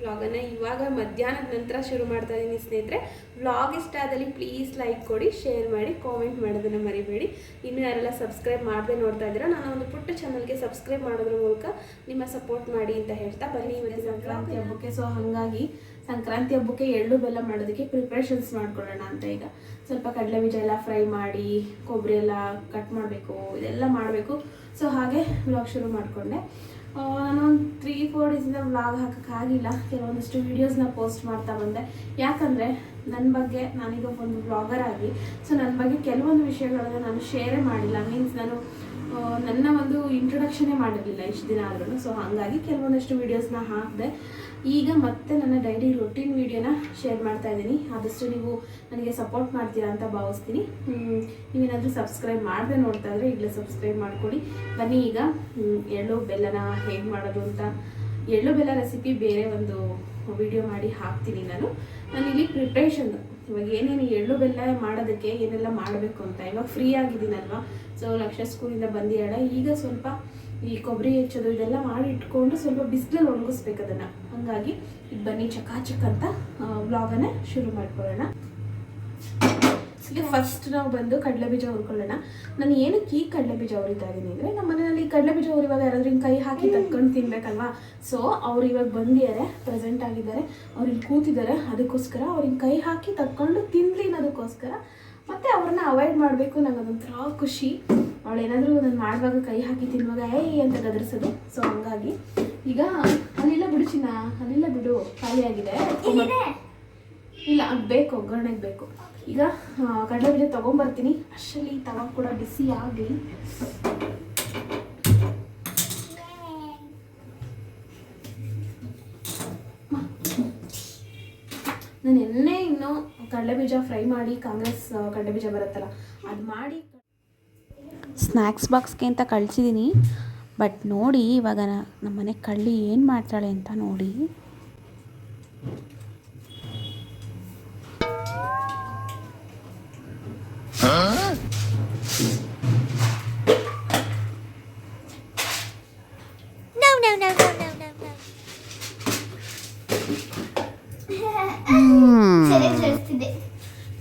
ವ್ಲಾಗನ್ನು ಇವಾಗ ಮಧ್ಯಾಹ್ನದ ನಂತರ ಶುರು ಮಾಡ್ತಾ ಇದ್ದೀನಿ ಸ್ನೇಹಿತರೆ. ವ್ಲಾಗ್ ಇಷ್ಟ ಆದಲ್ಲಿ ಪ್ಲೀಸ್ ಲೈಕ್ ಕೊಡಿ, ಶೇರ್ ಮಾಡಿ, ಕಾಮೆಂಟ್ ಮಾಡೋದನ್ನು ಮರಿಬೇಡಿ. ಇನ್ನೂ ಯಾರೆಲ್ಲ ಸಬ್ಸ್ಕ್ರೈಬ್ ಮಾಡದೆ ನೋಡ್ತಾ ಇದ್ದೀರಾ, ನಾನು ಒಂದು ಪುಟ್ಟ ಚಾನಲ್ಗೆ ಸಬ್ಸ್ಕ್ರೈಬ್ ಮಾಡೋದ್ರ ಮೂಲಕ ನಿಮ್ಮ ಸಪೋರ್ಟ್ ಮಾಡಿ ಅಂತ ಹೇಳ್ತಾ ಬನ್ನಿ. ಇವತ್ತು ಸಂಕ್ರಾಂತಿ ಹಬ್ಬಕ್ಕೆ, ಸೊ ಹಾಗಾಗಿ ಸಂಕ್ರಾಂತಿ ಹಬ್ಬಕ್ಕೆ ಎಳ್ಳು ಬೆಲ್ಲ ಮಾಡೋದಕ್ಕೆ ಪ್ರಿಪ್ರೇಷನ್ಸ್ ಮಾಡ್ಕೊಳ್ಳೋಣ ಅಂತ. ಈಗ ಸ್ವಲ್ಪ ಕಡಲೆ ಬೀಜ ಎಲ್ಲ ಫ್ರೈ ಮಾಡಿ, ಕೊಬ್ಬರಿ ಎಲ್ಲ ಕಟ್ ಮಾಡಬೇಕು, ಇದೆಲ್ಲ ಮಾಡಬೇಕು. ಸೊ ಹಾಗೆ ವ್ಲಾಗ್ ಶುರು ಮಾಡಿಕೊಂಡೆ. ನಾನೊಂದು 3-4 ಡೇಸಿಂದ ವ್ಲಾಗ್ ಹಾಕೋಕ್ಕಾಗಿಲ್ಲ. ಕೆಲವೊಂದಿಷ್ಟು ವೀಡಿಯೋಸ್ನ ಪೋಸ್ಟ್ ಮಾಡ್ತಾ ಬಂದೆ. ಯಾಕಂದರೆ ನನ್ನ ಬಗ್ಗೆ, ನಾನೀಗ ಒಂದು ವ್ಲಾಗರ್ ಆಗಿ, ಸೊ ನನ್ನ ಬಗ್ಗೆ ಕೆಲವೊಂದು ವಿಷಯಗಳನ್ನು ನಾನು ಶೇರೇ ಮಾಡಿಲ್ಲ. ಮೀನ್ಸ್ ನಾನು ನನ್ನ ಒಂದು ಇಂಟ್ರೊಡಕ್ಷನೇ ಮಾಡಿರಲಿಲ್ಲ ಇಷ್ಟು ದಿನ ಆದ್ರೂ. ಸೊ ಹಾಗಾಗಿ ಕೆಲವೊಂದಷ್ಟು ವೀಡಿಯೋಸ್ನ ಹಾಕಿದೆ. ಈಗ ಮತ್ತೆ ನನ್ನ ಡೈಲಿ ರೊಟೀನ್ ವೀಡಿಯೋನ ಶೇರ್ ಮಾಡ್ತಾ ಇದ್ದೀನಿ. ಆದಷ್ಟು ನೀವು ನನಗೆ ಸಪೋರ್ಟ್ ಮಾಡ್ತೀರಾ ಅಂತ ಭಾವಿಸ್ತೀನಿ. ನೀವೇನಾದರೂ ಸಬ್ಸ್ಕ್ರೈಬ್ ಮಾಡದೆ ನೋಡ್ತಾ ಇದ್ರೆ ಈಗಲೇ ಸಬ್ಸ್ಕ್ರೈಬ್ ಮಾಡ್ಕೊಳ್ಳಿ. ಬನ್ನಿ ಈಗ ಎಳ್ಳು ಬೆಲ್ಲನ ಹೇಗೆ ಮಾಡೋದು ಅಂತ, ಎಳ್ಳು ಬೆಲ್ಲ ರೆಸಿಪಿ ಬೇರೆ ಒಂದು ವಿಡಿಯೋ ಮಾಡಿ ಹಾಕ್ತೀನಿ. ನಾನಿಲ್ಲಿ ಪ್ರಿಪ್ರೇಷನ್ ಇವಾಗ ಏನೇನು ಎಳ್ಳು ಬೆಲ್ಲ ಮಾಡೋದಕ್ಕೆ ಏನೆಲ್ಲ ಮಾಡಬೇಕು ಅಂತ. ಇವಾಗ ಫ್ರೀ ಆಗಿದ್ದೀನಲ್ವ, ಸೊ ಲಕ್ಷ ಸ್ಕೂಲಿಂದ ಬಂದಿಯಾಡ. ಈಗ ಸ್ವಲ್ಪ ಈ ಕೊಬ್ಬರಿ ಹೆಚ್ಚೋದು ಇದೆಲ್ಲ ಮಾಡಿ ಇಟ್ಕೊಂಡು ಸ್ವಲ್ಪ ಬಿಸಿಲಲ್ಲಿ ಒಣಗಿಸ್ಬೇಕು ಅದನ್ನು. ಹಾಗಾಗಿ ಇದು ಬನ್ನಿ ಚಕಾಚಕ್ ಅಂತ ವ್ಲಾಗನ್ನು ಶುರು ಮಾಡ್ಕೊಳ್ಳೋಣ. ಫಸ್ಟ್ ನಾವು ಬಂದು ಕಡಲೆ ಬೀಜ ಹುರ್ಕೊಳ್ಳೋಣ. ನಾನು ಏನಕ್ಕೆ ಈ ಕಡಲೆ ಬೀಜ ಹುರಿತಾ ಇದ್ದೀನಿ ಅಂದರೆ, ನಮ್ಮ ಮನೆಯಲ್ಲಿ ಕಡಲೆ ಬೀಜ ಹುರಿವಾಗ ಯಾರಾದ್ರೂ ಹಿಂಗೆ ಕೈ ಹಾಕಿ ತಕ್ಕೊಂಡು ತಿನ್ಬೇಕಲ್ವಾ. ಸೊ ಅವ್ರು ಇವಾಗ ಬಂದಿದ್ದಾರೆ, ಪ್ರೆಸೆಂಟ್ ಆಗಿದ್ದಾರೆ, ಅವ್ರು ಇಲ್ಲಿ ಕೂತಿದ್ದಾರೆ. ಅದಕ್ಕೋಸ್ಕರ ಅವ್ರಿಗೆ ಕೈ ಹಾಕಿ ತಕ್ಕೊಂಡು ತಿನ್ನಲಿ ಅನ್ನೋದಕ್ಕೋಸ್ಕರ. ಮತ್ತು ಅವ್ರನ್ನ ಅವಾಯ್ಡ್ ಮಾಡಬೇಕು. ನಂಗೆ ಅದೊಂಥರ ಖುಷಿ. ಅವಳೇನಾದರೂ ನಾನು ಮಾಡುವಾಗ ಕೈ ಹಾಕಿ ತಿನ್ನುವಾಗ ಅಂತ ಗದರಿಸೋದು. ಸೊ ಹಂಗಾಗಿ ಈಗ ಅಲ್ಲಿಲ್ಲ ಬಿಡು ಚಿನ್ನ, ಅಲ್ಲಿಲ್ಲ ಬಿಡು, ಖಾಲಿಯಾಗಿದೆ. ಇಲ್ಲ ಅದು ಬೇಕು, ಒಗ್ಗರಣೆಗೆ ಬೇಕು. ಈಗ ಕಡಲೆ ಬೀಜ ತೊಗೊಂಬರ್ತೀನಿ. ಅಷ್ಟರಲ್ಲಿ ತವ ಕೂಡ ಬಿಸಿ ಆಗಲಿ. ನಾನು ಎಣ್ಣೆ ಇನ್ನು ಕಡಲೆ ಬೀಜ ಫ್ರೈ ಮಾಡಿ, ಕಾಂಗ್ರೆಸ್ ಕಡಲೆ ಬೀಜ ಬರುತ್ತಲ್ಲ ಅದು ಮಾಡಿ ಸ್ನ್ಯಾಕ್ಸ್ ಬಾಕ್ಸ್ಗೆ ಅಂತ ಕಳಿಸಿದ್ದೀನಿ. ಬಟ್ ನೋಡಿ ಇವಾಗ ನಮ್ಮ ಮನೆ ಕಳ್ಳಿ ಏನು ಮಾಡ್ತಾಳೆ ಅಂತ ನೋಡಿ.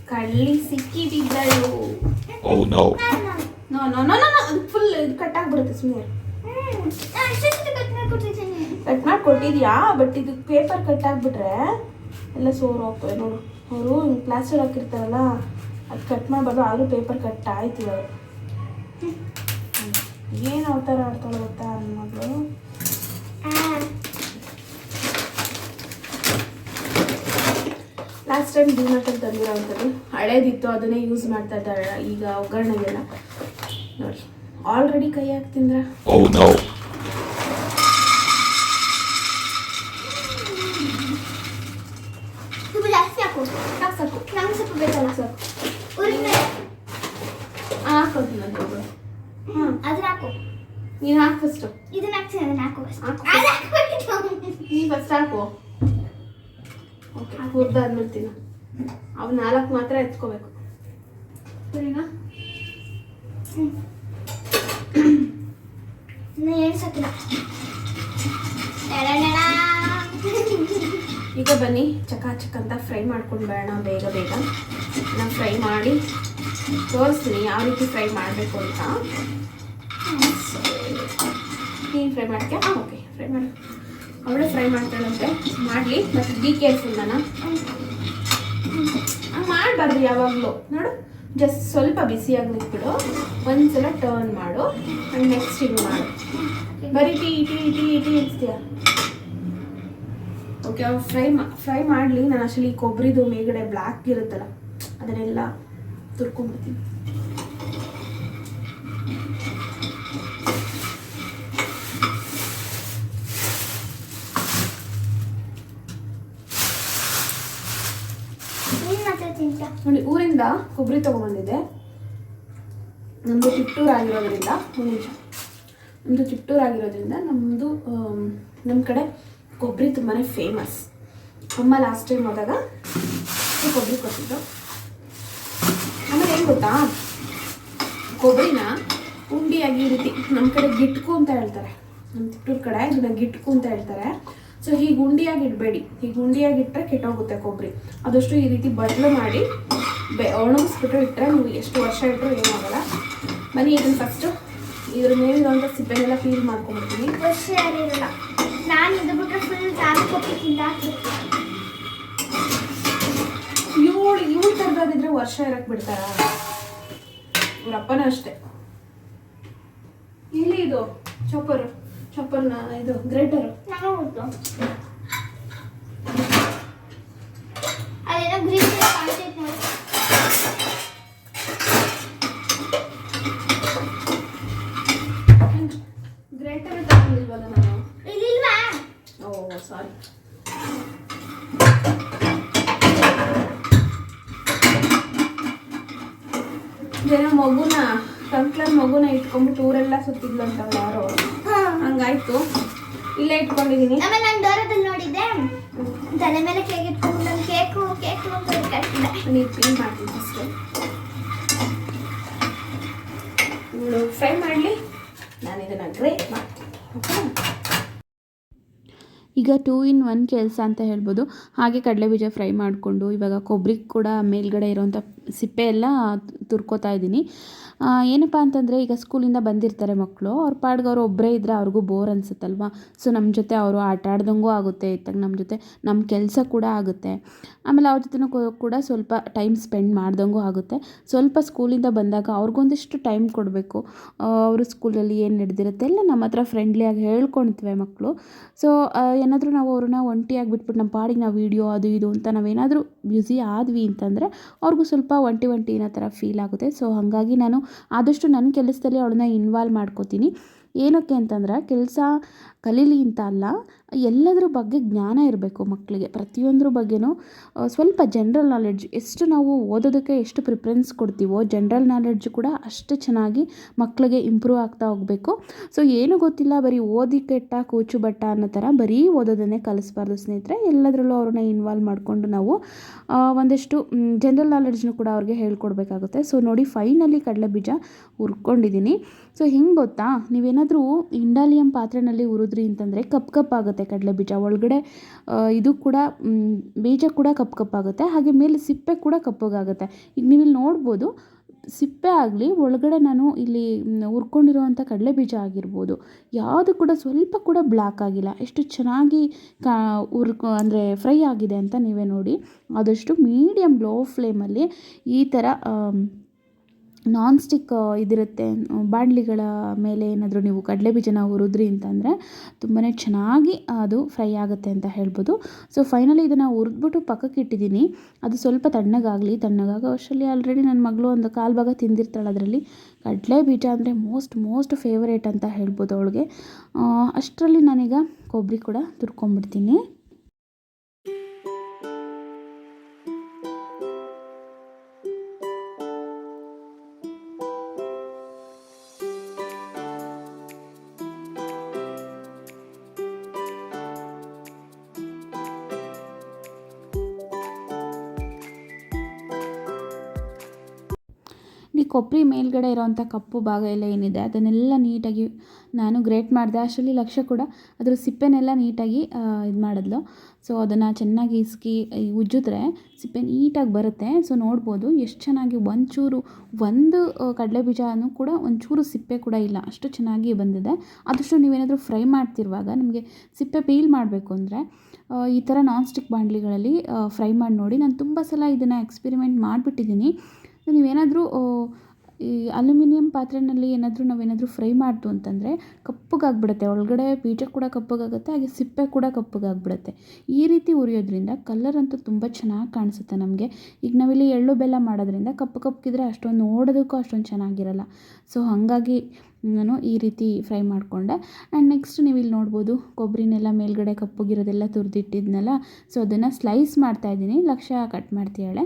ಕಳ್ಳಿ ಸಿಕ್ಕಿಬಿದ್ದಳು. ಫುಲ್ ಕಟ್ ಆಗ್ಬಿಡುತ್ತೆ. ಸುಮ್ಮನೆ ಕಟ್ ಮಾಡಿ ಕೊಟ್ಟಿದ್ಯಾ, ಬಟ್ ಇದು ಪೇಪರ್ ಕಟ್ ಆಗಿಬಿಟ್ರೆ ಎಲ್ಲ ಸೋರು ಹೋಗ್ತವೆ ನೋಡು. ಅವರು ಹಿಂಗೆ ಪ್ಲಾಸ್ಟರ್ ಹಾಕಿರ್ತಾರಲ್ಲ, ಅದು ಕಟ್ ಮಾಡಬಾರ್ದು. ಆದರೂ ಪೇಪರ್ ಕಟ್ ಆಯ್ತು. ಇವಾಗ ಏನು ಅವತಾರ ಆಡ್ತಾಳೆ ಗೊತ್ತಾ ನನ್ನ ಮಗಳು. ಲಾಸ್ಟ್ ಟೈಮ್ ಡಿಮಾರ್ಟಲ್ಲಿ ತಂದಿರೋ ಅಂಥದ್ದು ಹಳೇದಿತ್ತು, ಅದನ್ನೇ ಯೂಸ್ ಮಾಡ್ತಾ ಇದ್ದಾಳೆ ಈಗ ಒಗ್ಗರಣೆಗೆಲ್ಲ. ನೋಡಿ ಆಲ್ರೆಡಿ ಕೈ ಹಾಕ್ತಿಂದ್ರ. ನೀನು ಹಾಕು ಫಸ್ಟು. ನೀ ಫಸ್ಟ್ ಹಾಕು. ಓಕೆ, ಹುರಿದಾದ್ಮೇಲೆ ತಿನ್ನು. ಅವು 4 ಮಾತ್ರ ಎತ್ಕೋಬೇಕು, ಸರಿನಾ? ಈಗ ಬನ್ನಿ ಚಕಾಚಕ್ ಅಂತ ಫ್ರೈ ಮಾಡ್ಕೊಂಡು ಬೇಡ. ಬೇಗ ಬೇಗ ನಾನು ಫ್ರೈ ಮಾಡಿ ತೋರಿಸ್ತೀನಿ ಯಾವ ರೀತಿ ಫ್ರೈ ಮಾಡಬೇಕು ಅಂತ. ನೀನು ಫ್ರೈ ಮಾಡ್ತೀಯಾ? ಓಕೆ, ಫ್ರೈ ಮಾಡಿ. ಅವಳೇ ಫ್ರೈ ಮಾಡ್ತಾಳಂತೆ, ಮಾಡಲಿ. ಮತ್ತು ಬಿ ಕೇರ್ಫುಲ್. ನಾನು ಮಾಡಬಾರ್ದು ಯಾವಾಗಲೂ. ನೋಡು, ಜಸ್ಟ್ ಸ್ವಲ್ಪ ಬಿಸಿ ಆಗ್ಲಿಕ್ಬಿಡು, ಒಂದ್ಸಲ ಟರ್ನ್ ಮಾಡು, ಆ್ಯಂಡ್ ನೆಕ್ಸ್ಟ್ ಹಿಂಗೆ ಮಾಡು. ಬರೀ ಟೀ ಇಡ್ತೀಯ. ಓಕೆ, ಅವ್ರು ಫ್ರೈ ಮಾಡಲಿ. ನಾನು ಅಷ್ಟರಲ್ಲಿ ಕೊಬ್ಬರಿದು ಮೇಲ್ಗಡೆ ಬ್ಲ್ಯಾಕ್ ಇರುತ್ತಲ್ಲ ಅದನ್ನೆಲ್ಲ ತುರ್ಕೊಂಡ್ಬಿಡ್ತೀನಿ. ನೋಡಿ, ಊರಿಂದ ಕೊಬ್ಬರಿ ತೊಗೊಂಬಂದಿದ್ದೆ. ನಮ್ಮದು ಚಿಟ್ಟೂರು ಆಗಿರೋದ್ರಿಂದ, ನಮ್ಮದು ನಮ್ಮ ಕಡೆ ಕೊಬ್ಬರಿ ತುಂಬಾ ಫೇಮಸ್. ಅಮ್ಮ ಲಾಸ್ಟ್ ಟೈಮ್ ಹೋದಾಗ ಕೊಬ್ಬರಿ ಕೊಟ್ಟಿದ್ದು. ಆಮೇಲೆ ಏನು ಗೊತ್ತಾ, ಕೊಬ್ಬರಿನ ಉಂಡಿಯಾಗಿ ಈ ರೀತಿ ನಮ್ಮ ಕಡೆ ಗಿಟ್ಕು ಅಂತ ಹೇಳ್ತಾರೆ. ನಮ್ಮ ಚಿಟ್ಟೂರು ಕಡೆ ಇದನ್ನ ಗಿಟ್ಕು ಅಂತ ಹೇಳ್ತಾರೆ. ಸೊ ಹೀಗೆ ಉಂಡಿಯಾಗಿ ಇಡಬೇಡಿ, ಹೀಗೆ ಉಂಡಿಯಾಗಿ ಇಟ್ಟರೆ ಕೆಟ್ಟೋಗುತ್ತೆ ಕೊಬ್ಬರಿ. ಆದಷ್ಟು ಈ ರೀತಿ ಬಟ್ಲು ಮಾಡಿ ಒಣಗಿಸ್ಬಿಟ್ಟು ಇಟ್ಟರೆ ನೀವು ಎಷ್ಟು ವರ್ಷ ಇಟ್ಟರು ಏನಾಗಲ್ಲ. ಬನ್ನಿ ಇದನ್ನು ಫಸ್ಟು ಇದ್ರ ಮೇಲಿರುವಂಥ ಸಿಪ್ಪೆನೆಲ್ಲ ಫೀಲ್ ಮಾಡ್ಕೊಂಡ್ಬಿಡ್ತೀನಿ. ವರ್ಷ ಯಾರಿರಲ್ಲ, ನಾನು ಇದು ಬಿಟ್ಟರೆ ಫುಲ್ ನಾನು ಕೊಟ್ಟಿದ್ದ ಇವಳು ತರದಿದ್ರೆ ವರ್ಷ ಇರಕ್ಕೆ ಬಿಡ್ತಾರ? ಇವ್ರಪ್ಪನೂ ಅಷ್ಟೇ. ಇಲ್ಲಿ ಇದು ಚಾಪರ್ನ ಇದು ಗ್ರೇಟರು ಅದೇನೋ ಗ್ರೀನ್ ಕಾಣ್ತೈತೆ ನೋಡಿ. ಗ್ರೇಟರ್ ತಗೊಂಡಿಲ್ವಲ್ಲ ನಾನು? ಇಲ್ಲಿಲ್ವಾ? ಓ ಸಾರಿ. ಏನೋ ಮಗುನ ಇಟ್ಕೊಂಡ್ಬಿಟ್ಟು ಊರೆಲ್ಲ ಸುತ್ತಿದ್ಲು ಅಂತ ಯಾರೋ, ಹಂಗಾಯ್ತು. ಇಲ್ಲೇ ಇಟ್ಕೊಂಡಿದೀನಿ. ಆಮೇಲೆ ನಾನು ದೂರದಲ್ಲಿ ನೋಡಿದ್ದೆ, ತಲೆ ಮೇಲೆ ಕೇಕ್ ಇಟ್ಕೊಂಡು ನಾನು ಕೇಕು ನೀವು ಕ್ಲೀನ್ ಮಾಡ್ತೀನಿ ಫಸ್ಟು. ಇವಳು ಫ್ರೈ ಮಾಡಲಿ, ನಾನು ಇದನ್ನು ಗ್ರೇಟ್ ಮಾಡ್ತೀನಿ. ಓಕೆ, ಈಗ 2 in 1 ಕೆಲಸ ಅಂತ ಹೇಳ್ಬೋದು. ಹಾಗೆ ಕಡಲೆಬೀಜ ಫ್ರೈ ಮಾಡಿಕೊಂಡು ಇವಾಗ ಕೊಬ್ಬರಿ ಕೂಡ ಮೇಲ್ಗಡೆ ಇರೋವಂಥ ಸಿಪ್ಪೆ ಎಲ್ಲ ತುರ್ಕೋತಾ ಇದ್ದೀನಿ. ಏನಪ್ಪ ಅಂತಂದರೆ ಈಗ ಸ್ಕೂಲಿಂದ ಬಂದಿರ್ತಾರೆ ಮಕ್ಕಳು, ಅವ್ರ ಪಾಡ್ಗೆ ಅವರು ಒಬ್ಬರೇ ಇದ್ದರೆ ಅವ್ರಿಗೂ ಬೋರ್ ಅನಿಸುತ್ತಲ್ವ. ಸೊ ನಮ್ಮ ಜೊತೆ ಅವರು ಆಟ ಆಡ್ದಂಗೂ ಆಗುತ್ತೆ, ಇತ್ತಾಗ ನಮ್ಮ ಜೊತೆ ನಮ್ಮ ಕೆಲಸ ಕೂಡ ಆಗುತ್ತೆ. ಆಮೇಲೆ ಅವ್ರ ಜೊತೆ ಕೂಡ ಸ್ವಲ್ಪ ಟೈಮ್ ಸ್ಪೆಂಡ್ ಮಾಡ್ದಂಗೂ ಆಗುತ್ತೆ. ಸ್ವಲ್ಪ ಸ್ಕೂಲಿಂದ ಬಂದಾಗ ಅವ್ರಿಗೊಂದಿಷ್ಟು ಟೈಮ್ ಕೊಡಬೇಕು. ಅವರು ಸ್ಕೂಲಲ್ಲಿ ಏನು ನಡೆದಿರುತ್ತೆ ಎಲ್ಲ ನಮ್ಮ ಹತ್ರ ಫ್ರೆಂಡ್ಲಿಯಾಗಿ ಹೇಳ್ಕೊಳ್ತವೆ ಮಕ್ಕಳು. ಸೊ ಏನಾದರೂ ನಾವು ಅವ್ರನ್ನ ಒಂಟಿಯಾಗಿ ಬಿಟ್ಬಿಟ್ಟು ನಮ್ಮ ಪಾಡಿಗೆ ನಾವು ವೀಡಿಯೋ ಅದು ಇದು ಅಂತ ನಾವೇನಾದರೂ ಬ್ಯುಸಿ ಆದ್ವಿ ಅಂತಂದರೆ ಅವ್ರಿಗೂ ಸ್ವಲ್ಪ ಒಂಟಿ ಅನ್ನೋ ಥರ ಫೀಲ್ ಆಗುತ್ತೆ. ಸೊ ಹಾಗಾಗಿ ನಾನು ಆದಷ್ಟು ನನ್ನ ಕೆಲಸದಲ್ಲಿ ಅವಳನ್ನ ಇನ್ವಾಲ್ವ್ ಮಾಡ್ಕೋತೀನಿ. ಏನಕ್ಕೆ ಅಂತಂದರೆ ಕೆಲಸ ಕಲೀಲಿ ಅಂತ ಅಲ್ಲ, ಎಲ್ಲದರ ಬಗ್ಗೆ ಜ್ಞಾನ ಇರಬೇಕು ಮಕ್ಕಳಿಗೆ. ಪ್ರತಿಯೊಂದ್ರ ಬಗ್ಗೆನೂ ಸ್ವಲ್ಪ ಜನರಲ್ ನಾಲೆಡ್ಜ್, ಎಷ್ಟು ನಾವು ಓದೋದಕ್ಕೆ ಎಷ್ಟು ಪ್ರಿಫರೆನ್ಸ್ ಕೊಡ್ತೀವೋ ಜನರಲ್ ನಾಲೆಡ್ಜ್ ಕೂಡ ಅಷ್ಟು ಚೆನ್ನಾಗಿ ಮಕ್ಕಳಿಗೆ ಇಂಪ್ರೂವ್ ಆಗ್ತಾ ಹೋಗಬೇಕು. ಸೊ ಏನು ಗೊತ್ತಿಲ್ಲ ಬರೀ ಓದಿ ಕೆಟ್ಟ ಕೂಚು ಬಟ್ಟ ಅನ್ನೋ ಥರ ಬರೀ ಓದೋದನ್ನೇ ಕಲಿಸ್ಬಾರ್ದು ಸ್ನೇಹಿತರೆ. ಎಲ್ಲದರಲ್ಲೂ ಅವ್ರನ್ನ ಇನ್ವಾಲ್ವ್ ಮಾಡಿಕೊಂಡು ನಾವು ಒಂದಷ್ಟು ಜನರಲ್ ನಾಲೆಡ್ಜ್ನು ಕೂಡ ಅವ್ರಿಗೆ ಹೇಳ್ಕೊಡ್ಬೇಕಾಗುತ್ತೆ. ಸೊ ನೋಡಿ ಫೈನಲಿ ಕಡಲೆಬೀಜ ಹುರ್ಕೊಂಡಿದ್ದೀನಿ. ಸೊ ಹಿಂಗೆ ಗೊತ್ತಾ, ನೀವೇನಾದರೂ ಇಂಡಾಲಿಯಂ ಪಾತ್ರೆಯಲ್ಲಿ ಹುರಿದ್ರಿ ಅಂತಂದರೆ ಕಪ್ಪಾಗುತ್ತೆ ಕಡಲೆಬೀಜ ಒಳಗಡೆ. ಇದು ಕೂಡ ಬೀಜ ಕೂಡ ಕಪ್ಪಾಗುತ್ತೆ, ಹಾಗೆ ಮೇಲೆ ಸಿಪ್ಪೆ ಕೂಡ ಕಪ್ಪಗಾಗುತ್ತೆ. ಈಗ ನೀವಿಲ್ಲಿ ನೋಡ್ಬೋದು, ಸಿಪ್ಪೆ ಆಗಲಿ ಒಳಗಡೆ ನಾನು ಇಲ್ಲಿ ಹುರ್ಕೊಂಡಿರುವಂಥ ಕಡಲೆಬೀಜ ಆಗಿರ್ಬೋದು, ಯಾವುದು ಕೂಡ ಸ್ವಲ್ಪ ಕೂಡ ಬ್ಲ್ಯಾಕ್ ಆಗಿಲ್ಲ. ಎಷ್ಟು ಚೆನ್ನಾಗಿ ಅಂದರೆ ಫ್ರೈ ಆಗಿದೆ ಅಂತ ನೀವೇ ನೋಡಿ. ಆದಷ್ಟು ಮೀಡಿಯಮ್ ಲೋ ಫ್ಲೇಮಲ್ಲಿ ಈ ಥರ ನಾನ್ ಸ್ಟಿಕ್ ಇದಿರುತ್ತೆ ಬಾಣಲಿಗಳ ಮೇಲೆ ಏನಾದರೂ ನೀವು ಕಡಲೆಬೀಜನ ಹುರಿದ್ರಿ ಅಂತಂದರೆ ತುಂಬಾ ಚೆನ್ನಾಗಿ ಅದು ಫ್ರೈ ಆಗುತ್ತೆ ಅಂತ ಹೇಳ್ಬೋದು. ಸೊ ಫೈನಲಿ ಇದನ್ನು ಹುರಿದ್ಬಿಟ್ಟು ಪಕ್ಕಕ್ಕೆ ಇಟ್ಟಿದ್ದೀನಿ. ಅದು ಸ್ವಲ್ಪ ತಣ್ಣಗಾಗಲಿ. ತಣ್ಣಗಾಗೋ ಅಷ್ಟರಲ್ಲಿ ಆಲ್ರೆಡಿ ನನ್ನ ಮಗಳು ಒಂದು 1/4 ಭಾಗ ತಿಂದಿರ್ತಾಳೆ. ಅದರಲ್ಲಿ ಕಡಲೆಬೀಜ ಅಂದರೆ ಮೋಸ್ಟ್ ಫೇವರೇಟ್ ಅಂತ ಹೇಳ್ಬೋದು ಅವಳಿಗೆ. ಅಷ್ಟರಲ್ಲಿ ನಾನೀಗ ಕೊಬ್ಬರಿ ಕೂಡ ತುರ್ಕೊಂಡ್ಬಿಡ್ತೀನಿ. ಈ ಕೊಬ್ಬರಿ ಮೇಲ್ಗಡೆ ಇರೋವಂಥ ಕಪ್ಪು ಭಾಗ ಎಲ್ಲ ಏನಿದೆ ಅದನ್ನೆಲ್ಲ ನೀಟಾಗಿ ನಾನು ಗ್ರೇಟ್ ಮಾಡಿದೆ. ಅಷ್ಟರಲ್ಲಿ ಲಕ್ಷ್ಯ ಕೂಡ ಅದ್ರ ಸಿಪ್ಪೆನೆಲ್ಲ ನೀಟಾಗಿ ಇದು ಮಾಡಿದ್ಲು. ಸೊ ಅದನ್ನು ಚೆನ್ನಾಗಿ ಇಸ್ಕಿ ಉಜ್ಜಿದ್ರೆ ಸಿಪ್ಪೆ ನೀಟಾಗಿ ಬರುತ್ತೆ. ಸೊ ನೋಡ್ಬೋದು ಎಷ್ಟು ಚೆನ್ನಾಗಿ ಒಂದು ಕಡಲೆಬೀಜನೂ ಕೂಡ ಒಂಚೂರು ಸಿಪ್ಪೆ ಕೂಡ ಇಲ್ಲ, ಅಷ್ಟು ಚೆನ್ನಾಗಿ ಬಂದಿದೆ. ಆದಷ್ಟು ನೀವೇನಾದರೂ ಫ್ರೈ ಮಾಡ್ತಿರುವಾಗ ನಿಮಗೆ ಸಿಪ್ಪೆ ಪೀಲ್ ಮಾಡಬೇಕು ಅಂದರೆ ಈ ಥರ ನಾನ್ ಸ್ಟಿಕ್ ಬಾಣಲಿಗಳಲ್ಲಿ ಫ್ರೈ ಮಾಡಿ ನೋಡಿ. ನಾನು ತುಂಬ ಸಲ ಇದನ್ನು ಎಕ್ಸ್ಪೆರಿಮೆಂಟ್ ಮಾಡಿಬಿಟ್ಟಿದ್ದೀನಿ. ನೀವೇನಾದರೂ ಈ ಅಲ್ಯೂಮಿನಿಯಂ ಪಾತ್ರೆಯಲ್ಲಿ ನಾವೇನಾದರೂ ಫ್ರೈ ಮಾಡ್ತು ಅಂತಂದರೆ ಕಪ್ಪಗಾಗ್ಬಿಡುತ್ತೆ, ಒಳಗಡೆ ಬೀಜ ಕೂಡ ಕಪ್ಪಗಾಗುತ್ತೆ, ಹಾಗೆ ಸಿಪ್ಪೆ ಕೂಡ ಕಪ್ಪಗಾಗ್ಬಿಡುತ್ತೆ. ಈ ರೀತಿ ಹುರಿಯೋದ್ರಿಂದ ಕಲರ್ ಅಂತೂ ತುಂಬ ಚೆನ್ನಾಗಿ ಕಾಣಿಸುತ್ತೆ ನಮಗೆ. ಈಗ ನಾವಿಲ್ಲಿ ಎಳ್ಳು ಬೆಲ್ಲ ಮಾಡೋದ್ರಿಂದ ಕಪ್ಪಗಿದ್ರೆ ಅಷ್ಟೊಂದು ನೋಡೋದಕ್ಕೂ ಅಷ್ಟೊಂದು ಚೆನ್ನಾಗಿರಲ್ಲ. ಸೊ ಹಾಗಾಗಿ ನಾನು ಈ ರೀತಿ ಫ್ರೈ ಮಾಡಿಕೊಂಡೆ. ಆ್ಯಂಡ್ ನೆಕ್ಸ್ಟ್ ನೀವು ಇಲ್ಲಿ ನೋಡ್ಬೋದು, ಕೊಬ್ಬರಿನೆಲ್ಲ ಮೇಲ್ಗಡೆ ಕಪ್ಪಗಿರೋದೆಲ್ಲ ತುರಿದಿಟ್ಟಿದ್ನಲ್ಲ, ಸೊ ಅದನ್ನು ಸ್ಲೈಸ್ ಮಾಡ್ತಾಯಿದ್ದೀನಿ. ಲಕ್ಷ್ಯ ಕಟ್ ಮಾಡ್ತೀಯಾಳೆ.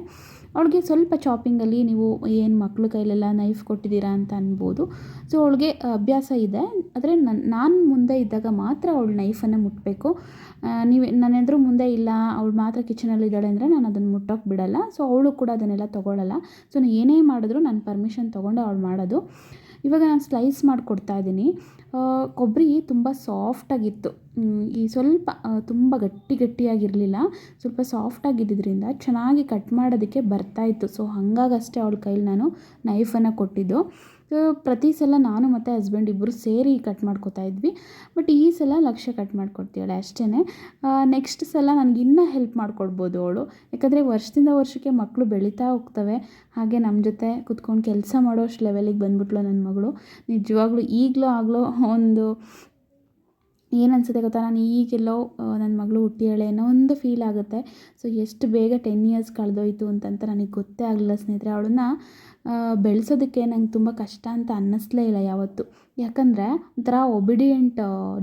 ಅವಳಿಗೆ ಸ್ವಲ್ಪ ಚಾಪಿಂಗಲ್ಲಿ ನೀವು ಏನು ಮಕ್ಳ ಕೈಲೆಲ್ಲ ನೈಫ್ ಕೊಟ್ಟಿದ್ದೀರಾ ಅಂತ ಅನ್ಬೋದು. ಸೊ ಅವಳಿಗೆ ಅಭ್ಯಾಸ ಇದೆ, ಆದರೆ ನಾನು ಮುಂದೆ ಇದ್ದಾಗ ಮಾತ್ರ ಅವಳು ನೈಫನ್ನು ಮುಟ್ಟಬೇಕು. ನಾನೆಂದರೂ ಮುಂದೆ ಇಲ್ಲ, ಅವಳು ಮಾತ್ರ ಕಿಚನಲ್ಲಿ ಇದ್ದಾಳೆ ಅಂದರೆ ನಾನು ಅದನ್ನು ಮುಟ್ಟೋಕೆ ಬಿಡಲ್ಲ. ಸೊ ಅವಳು ಕೂಡ ಅದನ್ನೆಲ್ಲ ತೊಗೊಳ್ಳಲ್ಲ. ಸೊ ನಾನು ಏನೇ ಮಾಡಿದ್ರು ನಾನು ಪರ್ಮಿಷನ್ ತೊಗೊಂಡು ಅವಳು ಮಾಡೋದು. ಇವಾಗ ನಾನು ಸ್ಲೈಸ್ ಮಾಡಿಕೊಡ್ತಾ ಇದ್ದೀನಿ. ಕೊಬ್ಬರಿ ತುಂಬ ಸಾಫ್ಟಾಗಿತ್ತು. ಈ ಸ್ವಲ್ಪ ತುಂಬ ಗಟ್ಟಿಯಾಗಿರಲಿಲ್ಲ, ಸ್ವಲ್ಪ ಸಾಫ್ಟಾಗಿದ್ದರಿಂದ ಚೆನ್ನಾಗಿ ಕಟ್ ಮಾಡೋದಕ್ಕೆ ಬರ್ತಾಯಿತ್ತು. ಸೊ ಹಾಗಾಗಷ್ಟೇ ಅವಳ ಕೈಲಿ ನಾನು ನೈಫನ್ನು ಕೊಟ್ಟಿದ್ದು. ಪ್ರತಿ ಸಲ ನಾನು ಮತ್ತು ಹಸ್ಬೆಂಡ್ ಇಬ್ಬರು ಸೇರಿ ಕಟ್ ಮಾಡ್ಕೊತಾ ಇದ್ವಿ. ಬಟ್ ಈ ಸಲ ಲಕ್ಷ್ಯ ಕಟ್ ಮಾಡಿಕೊಡ್ತೀವಳೆ ಅಷ್ಟೇ. ನೆಕ್ಸ್ಟ್ ಸಲ ನನಗೆ ಇನ್ನೂ ಹೆಲ್ಪ್ ಮಾಡಿಕೊಡ್ಬೋದು ಅವಳು. ಯಾಕಂದರೆ ವರ್ಷದಿಂದ ವರ್ಷಕ್ಕೆ ಮಕ್ಕಳು ಬೆಳೀತಾ ಹೋಗ್ತವೆ. ಹಾಗೆ ನಮ್ಮ ಜೊತೆ ಕುತ್ಕೊಂಡು ಕೆಲಸ ಮಾಡೋಷ್ಟು ಲೆವೆಲಿಗೆ ಬಂದ್ಬಿಟ್ಲು ನನ್ನ ಮಗಳು. ನಿಜವಾಗ್ಲೂ ಈಗಲೂ ಆಗಲೋ ಒಂದು ಏನನ್ಸುತ್ತೆ ಗೊತ್ತಾ, ನಾನು ಈಗೆಲ್ಲೋ ನನ್ನ ಮಗಳು ಹುಟ್ಟಿಯಾಳೆ ಅನ್ನೋ ಒಂದು ಫೀಲ್ ಆಗುತ್ತೆ. ಸೊ ಎಷ್ಟು ಬೇಗ 10 ಇಯರ್ಸ್ ಕಳೆದೋಯ್ತು ಅಂತಂತ ನನಗೆ ಗೊತ್ತೇ ಆಗಲಿಲ್ಲ ಸ್ನೇಹಿತರೆ. ಅವಳನ್ನು ಬೆಳೆಸೋದಕ್ಕೆ ನಂಗೆ ತುಂಬ ಕಷ್ಟ ಅಂತ ಅನ್ನಿಸ್ಲೇ ಇಲ್ಲ ಯಾವತ್ತೂ. ಯಾಕಂದರೆ ಒಂಥರ ಒಬಿಡಿಯೆಂಟ್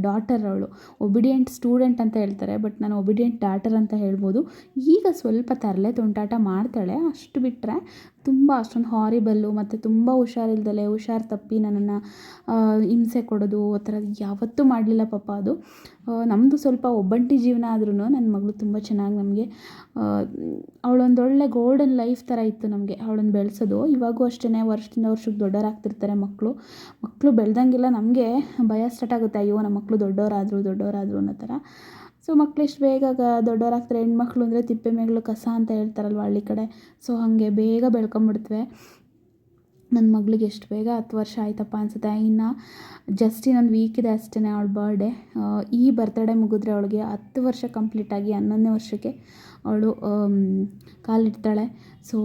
ಡಾಟರ್ ಅವಳು. ಒಬಿಡಿಯೆಂಟ್ ಸ್ಟೂಡೆಂಟ್ ಅಂತ ಹೇಳ್ತಾರೆ, ಬಟ್ ನಾನು ಒಬಿಡಿಯೆಂಟ್ ಡಾಟರ್ ಅಂತ ಹೇಳ್ಬೋದು. ಈಗ ಸ್ವಲ್ಪ ತರಲೆ ತುಂಟಾಟ ಮಾಡ್ತಾಳೆ, ಅಷ್ಟು ಬಿಟ್ಟರೆ ತುಂಬ ಅಷ್ಟೊಂದು ಹಾರಿಬಲ್ಲು ಮತ್ತು ತುಂಬ ಹುಷಾರಿಲ್ದಲೆ ಹುಷಾರು ತಪ್ಪಿ ನನ್ನನ್ನು ಹಿಂಸೆ ಕೊಡೋದು ಆ ಥರದ್ದು ಯಾವತ್ತೂ ಮಾಡಲಿಲ್ಲ ಪಾಪ. ಅದು ನಮ್ಮದು ಸ್ವಲ್ಪ ಒಬ್ಬಂಟಿ ಜೀವನ ಆದ್ರೂ ನನ್ನ ಮಗಳು ತುಂಬ ಚೆನ್ನಾಗಿ ನಮಗೆ ಅವಳೊಂದೊಳ್ಳೆ ಗೋಲ್ಡನ್ ಲೈಫ್ ಥರ ಇತ್ತು ನಮಗೆ ಅವಳನ್ನು ಬೆಳೆಸೋದು. ಇವಾಗೂ ಅಷ್ಟೇ ವರ್ಷದಿಂದ ವರ್ಷಕ್ಕೆ ದೊಡ್ಡವರಾಗ್ತಿರ್ತಾರೆ ಮಕ್ಕಳು ಬೆಳೆದಂಗೆಲ್ಲ ನಮಗೆ ಭಯ ಸ್ಟಾರ್ಟ್ ಆಗುತ್ತೆ. ಅಯ್ಯೋ ನಮ್ಮ ಮಕ್ಕಳು ದೊಡ್ಡವರಾದರು ಅನ್ನೋ ಥರ. ಸೊ ಮಕ್ಳು ಎಷ್ಟು ಬೇಗ ದೊಡ್ಡವರಾಗ್ತಾರೆ. ಹೆಣ್ಮಕ್ಳು ಅಂದರೆ ತಿಪ್ಪೆ ಮೇಗಳು ಕಸ ಅಂತ ಹೇಳ್ತಾರಲ್ವ ಹಳ್ಳಿ ಕಡೆ. ಸೊ ಹಾಗೆ ಬೇಗ ಬೆಳ್ಕೊಂಬಿಡ್ತವೆ. ನನ್ನ ಮಗಳಿಗೆ ಎಷ್ಟು ಬೇಗ 10 ವರ್ಷ ಆಯ್ತಪ್ಪ ಅನಿಸುತ್ತೆ. ಇನ್ನು ಜಸ್ಟ್ ಇನ್ನೊಂದು ವೀಕ್ ಇದೆ ಅಷ್ಟೇ ಅವಳ ಬರ್ಡೇ. ಈ ಬರ್ತಡೇ ಮುಗಿದ್ರೆ ಅವಳಿಗೆ 10 ವರ್ಷ ಕಂಪ್ಲೀಟಾಗಿ 11ನೇ ವರ್ಷಕ್ಕೆ ಅವಳು ಕಾಲಿಡ್ತಾಳೆ. ಸೊ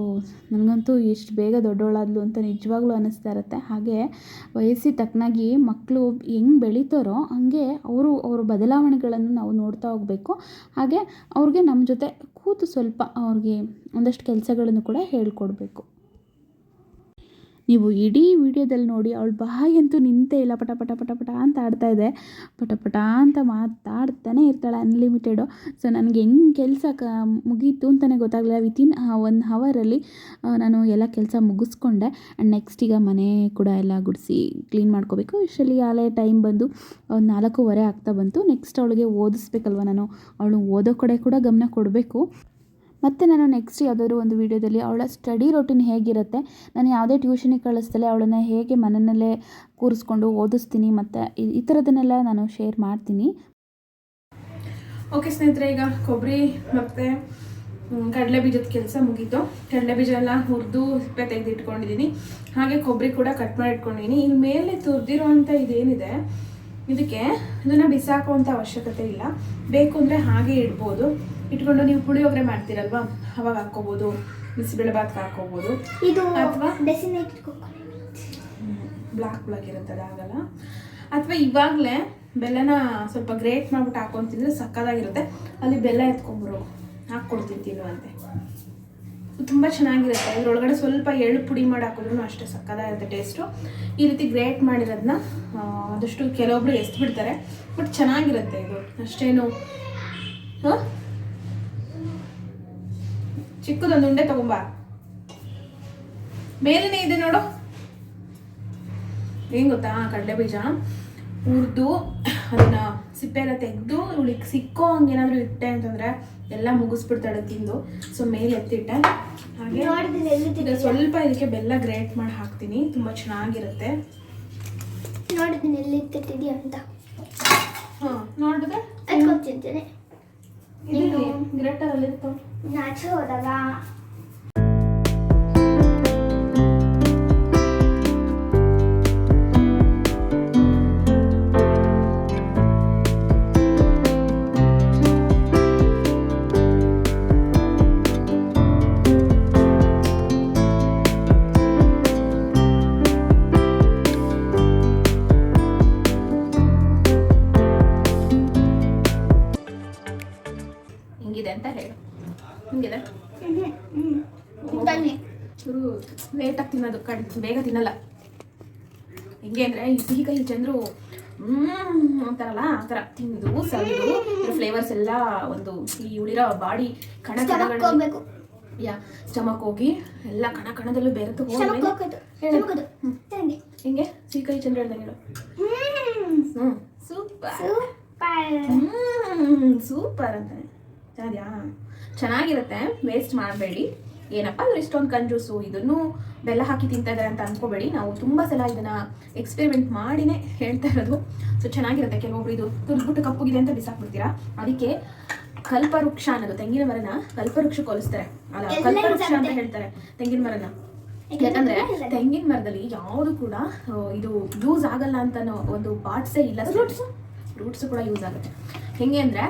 ನನಗಂತೂ ಎಷ್ಟು ಬೇಗ ದೊಡ್ಡವಳಾದ್ಲು ಅಂತ ನಿಜವಾಗ್ಲೂ ಅನ್ನಿಸ್ತಾ ಇರುತ್ತೆ. ಹಾಗೆ ವಯಸ್ಸಿಗೆ ತಕ್ಕನಾಗಿ ಮಕ್ಕಳು ಹೆಂಗೆ ಬೆಳೀತಾರೋ ಹಂಗೆ ಅವ್ರ ಬದಲಾವಣೆಗಳನ್ನು ನಾವು ನೋಡ್ತಾ ಹೋಗಬೇಕು. ಹಾಗೆ ಅವ್ರಿಗೆ ನಮ್ಮ ಜೊತೆ ಕೂತು ಸ್ವಲ್ಪ ಅವ್ರಿಗೆ ಒಂದಷ್ಟು ಕೆಲಸಗಳನ್ನು ಕೂಡ ಹೇಳ್ಕೊಡ್ಬೇಕು. ನೀವು ಇಡೀ ವಿಡಿಯೋದಲ್ಲಿ ನೋಡಿ ಅವಳ ಬಾಯಂತೂ ನಿಂತೇ ಇಲ್ಲ, ಪಟ ಪಟ ಪಟ ಪಟ ಅಂತ ಆಡ್ತಾಯಿದೆ. ಪಟ ಪಟ ಅಂತ ಮಾತಾಡ್ತಾನೆ ಇರ್ತಾಳೆ ಅನ್ಲಿಮಿಟೆಡು. ಸೊ ನನಗೆ ಹೆಂಗೆ ಕೆಲಸ ಮುಗೀತು ಅಂತಲೇ ಗೊತ್ತಾಗಲಿಲ್ಲ. ವಿತಿನ್ 1 ಅವರಲ್ಲಿ ನಾನು ಎಲ್ಲ ಕೆಲಸ ಮುಗಿಸ್ಕೊಂಡೆ. ಆ್ಯಂಡ್ ನೆಕ್ಸ್ಟ್ ಈಗ ಮನೆ ಕೂಡ ಎಲ್ಲ ಗುಡಿಸಿ ಕ್ಲೀನ್ ಮಾಡ್ಕೋಬೇಕು. ಇಷ್ಟರಲ್ಲಿ ಆಲೇ ಟೈಮ್ ಬಂದು 4:15 ಆಗ್ತಾ ಬಂತು. ನೆಕ್ಸ್ಟ್ ಅವಳಿಗೆ ಓದಿಸ್ಬೇಕಲ್ವ, ನಾನು ಅವಳು ಓದೋ ಕಡೆ ಕೂಡ ಗಮನ ಕೊಡಬೇಕು. ಮತ್ತು ನಾನು ನೆಕ್ಸ್ಟ್ ಯಾವುದಾದ್ರು ಒಂದು ವೀಡಿಯೋದಲ್ಲಿ ಅವಳ ಸ್ಟಡಿ ರೊಟೀನ್ ಹೇಗಿರುತ್ತೆ, ನಾನು ಯಾವುದೇ ಟ್ಯೂಷನಿಗೆ ಕಳಿಸ್ದಲೇ ಅವಳನ್ನು ಹೇಗೆ ಮನೆಯಲ್ಲೇ ಕೂರಿಸ್ಕೊಂಡು ಓದಿಸ್ತೀನಿ ಮತ್ತು ಈ ಥರದನ್ನೆಲ್ಲ ನಾನು ಶೇರ್ ಮಾಡ್ತೀನಿ. ಓಕೆ ಸ್ನೇಹಿತರೆ, ಈಗ ಕೊಬ್ಬರಿ ಮತ್ತು ಕಡಲೆ ಬೀಜದ ಕೆಲಸ ಮುಗೀತು. ಕಡಲೆ ಬೀಜ ಎಲ್ಲ ಹುರಿದು ಸಿಪ್ಪೆ ತೆಗೆದಿಟ್ಕೊಂಡಿದ್ದೀನಿ. ಹಾಗೆ ಕೊಬ್ಬರಿ ಕೂಡ ಕಟ್ ಮಾಡಿ ಇಟ್ಕೊಂಡಿದ್ದೀನಿ. ಇನ್ನು ಮೇಲೆ ತುರಿದಿರೋವಂಥ ಇದೇನಿದೆ ಇದಕ್ಕೆ ಇದನ್ನು ಬಿಸಾಕುವಂಥ ಅವಶ್ಯಕತೆ ಇಲ್ಲ. ಬೇಕು ಅಂದರೆ ಹಾಗೆ ಇಡ್ಬೋದು. ಇಟ್ಕೊಂಡು ನೀವು ಪುಳಿಯೋಗರೆ ಮಾಡ್ತೀರಲ್ವಾ, ಅವಾಗ ಹಾಕ್ಕೋಬೋದು. ಬಿಸಿಬೇಳೆ ಬಾತ್ಗೆ ಹಾಕ್ಕೋಬೋದು. ಇದು ಅಥವಾ ಡೆಸಿನೇಟೆಡ್ ಬ್ಲಾಕ್ ಇರುತ್ತೆ, ಅದಾಗಲ್ಲ. ಅಥವಾ ಇವಾಗಲೇ ಬೆಲ್ಲನ ಸ್ವಲ್ಪ ಗ್ರೇಟ್ ಮಾಡ್ಬಿಟ್ಟು ಹಾಕೊಂಡು ತಿಂದರೆ ಸಕ್ಕದಾಗಿರುತ್ತೆ. ಅಲ್ಲಿ ಬೆಲ್ಲ ಎತ್ಕೊಂಬರು ಹಾಕ್ಕೊಡ್ತೀನಿ ತಿನ್ನುವಂತೆ, ತುಂಬ ಚೆನ್ನಾಗಿರುತ್ತೆ. ಇದರೊಳಗಡೆ ಸ್ವಲ್ಪ ಎಳ್ಳು ಪುಡಿ ಮಾಡಿ ಹಾಕಿದ್ರೂ ಅಷ್ಟೇ ಸಕ್ಕದಾಗಿರುತ್ತೆ ಟೇಸ್ಟು. ಈ ರೀತಿ ಗ್ರೇಟ್ ಮಾಡಿರೋದನ್ನ ಆದಷ್ಟು ಕೆಲವೊಬ್ರು ಎಸ್ದು ಬಿಡ್ತಾರೆ, ಬಟ್ ಚೆನ್ನಾಗಿರುತ್ತೆ ಇದು. ಅಷ್ಟೇನು ಚಿಕ್ಕದೊಂದು ಉಂಡೆ ತಗೊಂಬ, ಮೇಲೇ ಇದೆ ನೋಡು. ಏನು ಗೊತ್ತಾ, ಕಡಲೆ ಬೀಜ ಹುರಿದು ಅದನ್ನ ಸಿಪ್ಪೆ ಎಲ್ಲ ತೆಗೆದು ಇವಳಿಗೆ ಸಿಕ್ಕೋ ಹಂಗೇನಾದರೂ ಇಟ್ಟೆ ಅಂತಂದರೆ ಎಲ್ಲ ಮುಗಿಸ್ಬಿಡ್ತಾಳೆ ತಿಂದು. ಸೊ ಮೇಲೆ ಎತ್ತಿಟ್ಟೆ. ಹಾಗೆ ಈಗ ಸ್ವಲ್ಪ ಇದಕ್ಕೆ ಬೆಲ್ಲ ಗ್ರೇಟ್ ಮಾಡಿ ಹಾಕ್ತೀನಿ, ತುಂಬ ಚೆನ್ನಾಗಿರುತ್ತೆ. ನೋಡಿದ್ದೀನಿ ಎಲ್ಲಿ ಇಟ್ಟಿದ್ದೀಯ ಅಂತ. ಹಾಂ ನೋಡಿದ್ರೆ ಅನ್ಕೊತಿದ್ದೇನೆ. ಗ್ರೇಟರಲ್ಲಿ ಇರ್ತಾವೆ. ನಾಚೆ ಹೋದಾಗ ಹಿಂಗಿದೆ ಅಂತ ಹೇಳು. ಹಿಂಗಿದೆ ಚೂರು ಲೇಟಾಗಿ ತಿನ್ನೋದು, ಬೇಗ ತಿನ್ನಲ್ಲ. ಹೆಂಗೆ ಅಂದರೆ ಈ ಸಿಹಿ ಕಹಿ ಜನರು ಅಂತಾರಲ್ಲ ಆ ಥರ ತಿಂದು ಸವಿದು ಫ್ಲೇವರ್ಸ್ ಎಲ್ಲ ಒಂದು ಈ ಉಳಿರೋ ಬಾಡಿ ಕಣಗಳು ಸ್ಟಮಕ್ ಹೋಗಿ ಎಲ್ಲ ಕಣದಲ್ಲೂ ಬೆರೆತು ಹಿಂಗೆ ಸಿಹಿ ಕಹಿ ಚಂದ್ರ ಹೇಳ್ದಂಗೆ ಹೇಳು. ಸೂಪರ್ ಸೂಪರ್ ಅಂತಾನೆ. ಚೆನ್ನಾಗಿರುತ್ತೆ, ವೇಸ್ಟ್ ಮಾಡಬೇಡಿ. ಏನಪ್ಪ ಇವ್ರು ಇಷ್ಟೊಂದು ಕಂಜೂಸು, ಇದನ್ನು ಬೆಲ್ಲ ಹಾಕಿ ತಿಂತಾ ಇದ್ದಾರೆ ಅಂತ ಅನ್ಕೋಬೇಡಿ. ನಾವು ತುಂಬ ಸಲ ಇದನ್ನು ಎಕ್ಸ್ಪೆರಿಮೆಂಟ್ ಮಾಡಿನೇ ಹೇಳ್ತಾ ಇರೋದು. ಸೊ ಚೆನ್ನಾಗಿರುತ್ತೆ. ಕೆಲವೊಬ್ರು ಇದು ತುರ್ದ್ಬಿಟ್ಟು ಕಪ್ಪುಗಿದೆ ಅಂತ ಬಿಸಾಕ್ಬಿಡ್ತೀರಾ. ಅದಕ್ಕೆ ಕಲ್ಪವೃಕ್ಷ ಅನ್ನೋದು ತೆಂಗಿನ ಮರನ ಕಲ್ಪವೃಕ್ಷಕ್ಕೆ ಹೋಲಿಸ್ತಾರೆ. ಅಲ್ಲ, ಕಲ್ಪವೃಕ್ಷ ಅಂತ ಹೇಳ್ತಾರೆ ತೆಂಗಿನ ಮರನ. ಯಾಕಂದ್ರೆ ತೆಂಗಿನ ಮರದಲ್ಲಿ ಯಾವುದು ಕೂಡ ಇದು ಯೂಸ್ ಆಗಲ್ಲ ಅಂತ ಒಂದು ಪಾರ್ಟ್ಸೇ ಇಲ್ಲ. ರೂಟ್ಸ್ ಕೂಡ ಯೂಸ್ ಆಗುತ್ತೆ. ಹೆಂಗೆ ಅಂದ್ರೆ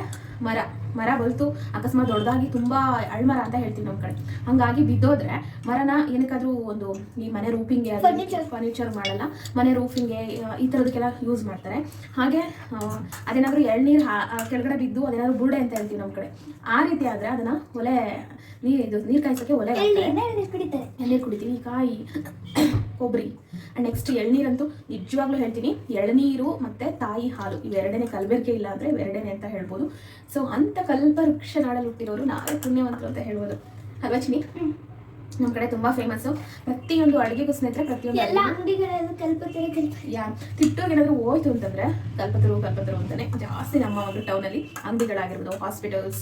ಮರ ಬಲ್ತು ಅಕಸ್ಮಾತ್ ದೊಡ್ಡದಾಗಿ ತುಂಬಾ ಅಳ್ಮರ ಅಂತ ಹೇಳ್ತೀವಿ ನಮ್ಮ ಕಡೆ. ಹಂಗಾಗಿ ಬಿದ್ದೋದ್ರೆ ಮರನ ಏನಕ್ಕಾದ್ರೂ ಒಂದು ಈ ಮನೆ ರೂಫಿಂಗ್ಗೆ ಫರ್ನಿಚರ್ ಮಾಡಲ್ಲ, ಮನೆ ರೂಫಿಂಗ್ಗೆ ಈ ಥರದಕ್ಕೆಲ್ಲ ಯೂಸ್ ಮಾಡ್ತಾರೆ. ಹಾಗೆ ಅದೇನಾದ್ರೂ ಎಳ್ನೀರು ಕೆಳಗಡೆ ಬಿದ್ದು ಅದೇನಾದ್ರು ಬುರುಡೆ ಅಂತ ಹೇಳ್ತೀವಿ ನಮ್ಮ ಕಡೆ. ಆ ರೀತಿ ಆದ್ರೆ ಅದನ್ನ ಒಲೆ ನೀರು ಕಾಯಿಸೋಕೆ ಒಲೆ ಎಳ್ನೀರು ಕುಡಿತೀವಿ, ಕಾಯಿ, ಕೊಬ್ಬರಿ. ಆ್ಯಂಡ್ ನೆಕ್ಸ್ಟ್ ಎಳ್ನೀರಂತೂ ನಿಜವಾಗ್ಲೂ ಹೇಳ್ತೀನಿ, ಎಳ್ನೀರು ಮತ್ತು ತಾಯಿ ಹಾಲು ಇವೆರಡನೇ, ಕಲಬೆರಕೆ ಇಲ್ಲ ಅಂದರೆ ಇವೆರಡನೇ ಅಂತ ಹೇಳ್ಬೋದು. ಸೊ ಅಂಥ ಕಲ್ಪವೃಕ್ಷ ನಾಡಲ್ಲಿ ಹುಟ್ಟಿರೋರು ನಾವೇ ಪುಣ್ಯವಂತರು ಅಂತ ಹೇಳ್ಬೋದು ಅಲ್ವಾ ಚಿನಿ? ನಮ್ಮ ಕಡೆ ತುಂಬ ಫೇಮಸ್ಸು. ಪ್ರತಿಯೊಂದು ಅಡುಗೆಗೂ ಸ್ನೇಹಿತರೆ ಪ್ರತಿಯೊಂದು ಯಾ ತಿಟ್ಟೂರಿಗೆ ಏನಾದರೂ ಹೋಯ್ತು ಅಂತಂದರೆ ಕಲ್ಪತರು ಅಂತಲೇ ಜಾಸ್ತಿ ನಮ್ಮ ಒಂದು ಟೌನಲ್ಲಿ ಅಂಗಡಿಗಳಾಗಿರ್ಬೋದು, ಹಾಸ್ಪಿಟಲ್ಸ್,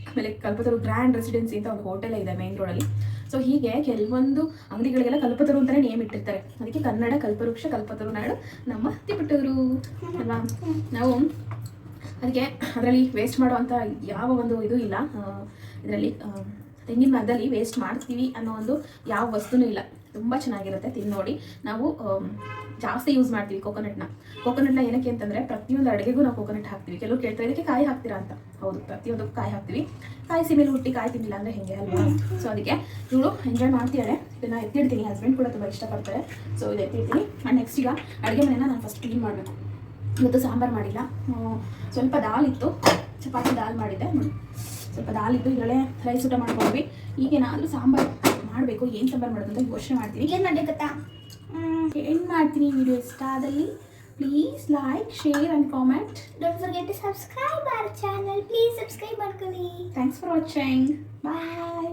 ಆಮೇಲೆ ಕಲ್ಪತರು ಗ್ರ್ಯಾಂಡ್ ರೆಸಿಡೆನ್ಸಿ ಅಂತ ಒಂದು ಹೋಟೆಲ್ ಇದೆ ಮೇನ್ ರೋಡಲ್ಲಿ. ಸೊ ಹೀಗೆ ಕೆಲವೊಂದು ಅಂಗಡಿಗಳಿಗೆಲ್ಲ ಕಲ್ಪತರು ಅಂತಲೇ ನೇಮ್ ಇಟ್ಟಿರ್ತಾರೆ. ಅದಕ್ಕೆ ಕನ್ನಡ ಕಲ್ಪವೃಕ್ಷ ಕಲ್ಪತರು ನಾಡು ನಮ್ಮ ತಿಪಟೂರು ಅಲ್ವಾ? ನಾವು ಅದಕ್ಕೆ ಅದರಲ್ಲಿ ವೇಸ್ಟ್ ಮಾಡುವಂಥ ಯಾವ ಒಂದು ಇದು ಇಲ್ಲ. ಇದರಲ್ಲಿ ತೆಂಗಿನ ಮರದಲ್ಲಿ ವೇಸ್ಟ್ ಮಾಡ್ತೀವಿ ಅನ್ನೋ ಒಂದು ಯಾವ ವಸ್ತುನೂ ಇಲ್ಲ. ತುಂಬ ಚೆನ್ನಾಗಿರುತ್ತೆ, ತಿಂದು ನೋಡಿ. ನಾವು ಜಾಸ್ತಿ ಯೂಸ್ ಮಾಡ್ತೀವಿ ಕೋಕೋನಟ್ನ ಏನಕ್ಕೆ ಅಂತಂದರೆ ಪ್ರತಿಯೊಂದು ಅಡುಗೆಗೂ ನಾವು ಕೋಕೋನಟ್ ಹಾಕ್ತೀವಿ. ಕೆಲವು ಕೇಳ್ತಾರೆ ಇದಕ್ಕೆ ಕಾಯಿ ಹಾಕ್ತೀರಾ ಅಂತ. ಹೌದು, ಪ್ರತಿಯೊಂದಕ್ಕೂ ಕಾಯಿ ಹಾಕ್ತೀವಿ. ಕಾಯಿ ಸಿಮೇಲೆ ಹುಟ್ಟಿ ಕಾಯಿ ತಿನ್ನಿಲ್ಲ ಅಂದರೆ ಹೆಂಗೆ ಅಲ್ವಾ? ಸೊ ಅದಕ್ಕೆ ಇವಳು ಎಂಜಾಯ್ ಮಾಡ್ತಿದ್ದಾಳೆ. ಇದನ್ನು ಎತ್ತಿಡ್ತೀನಿ. ಹಸ್ಬೆಂಡ್ ಕೂಡ ತುಂಬ ಇಷ್ಟಪಡ್ತಾರೆ. ಸೊ ಇದು ಎತ್ತಿಡ್ತೀನಿ. ಆ್ಯಂಡ್ ನೆಕ್ಸ್ಟ್ ಈಗ ಅಡುಗೆ ಮನೆಯನ್ನು ನಾನು ಫಸ್ಟ್ ಕ್ಲೀನ್ ಮಾಡಬೇಕು. ಇವತ್ತು ಸಾಂಬಾರು ಮಾಡಿಲ್ಲ, ಸ್ವಲ್ಪ ದಾಲ್ ಇತ್ತು, ಚಪಾತಿ ದಾಲ್ ಮಾಡಿದ್ದೆ. ಸ್ವಲ್ಪ ದಾಲ್ ಇತ್ತು, ಇದರಲ್ಲೇ ರೈಸ್ ಊಟ ಮಾಡ್ಕೊಂಡ್ವಿ. ಈಗೇನಾದರೂ ಸಾಂಬಾರು ಮಾಡಬೇಕು. ಏನು ಸಾಂಬಾರು ಮಾಡೋದು ಅಂತ ಯೋಚನೆ ಮಾಡ್ತೀನಿ. ಏನು ಮಾಡ್ತೀನಿ ವಿಡಿಯೋ ಇಷ್ಟ ಆದಲ್ಲಿ please like, share and comment. Don't forget to subscribe our channel. Please subscribe ಮಾಡ್ಕೊಳ್ಳಿ. Thanks for watching. Bye.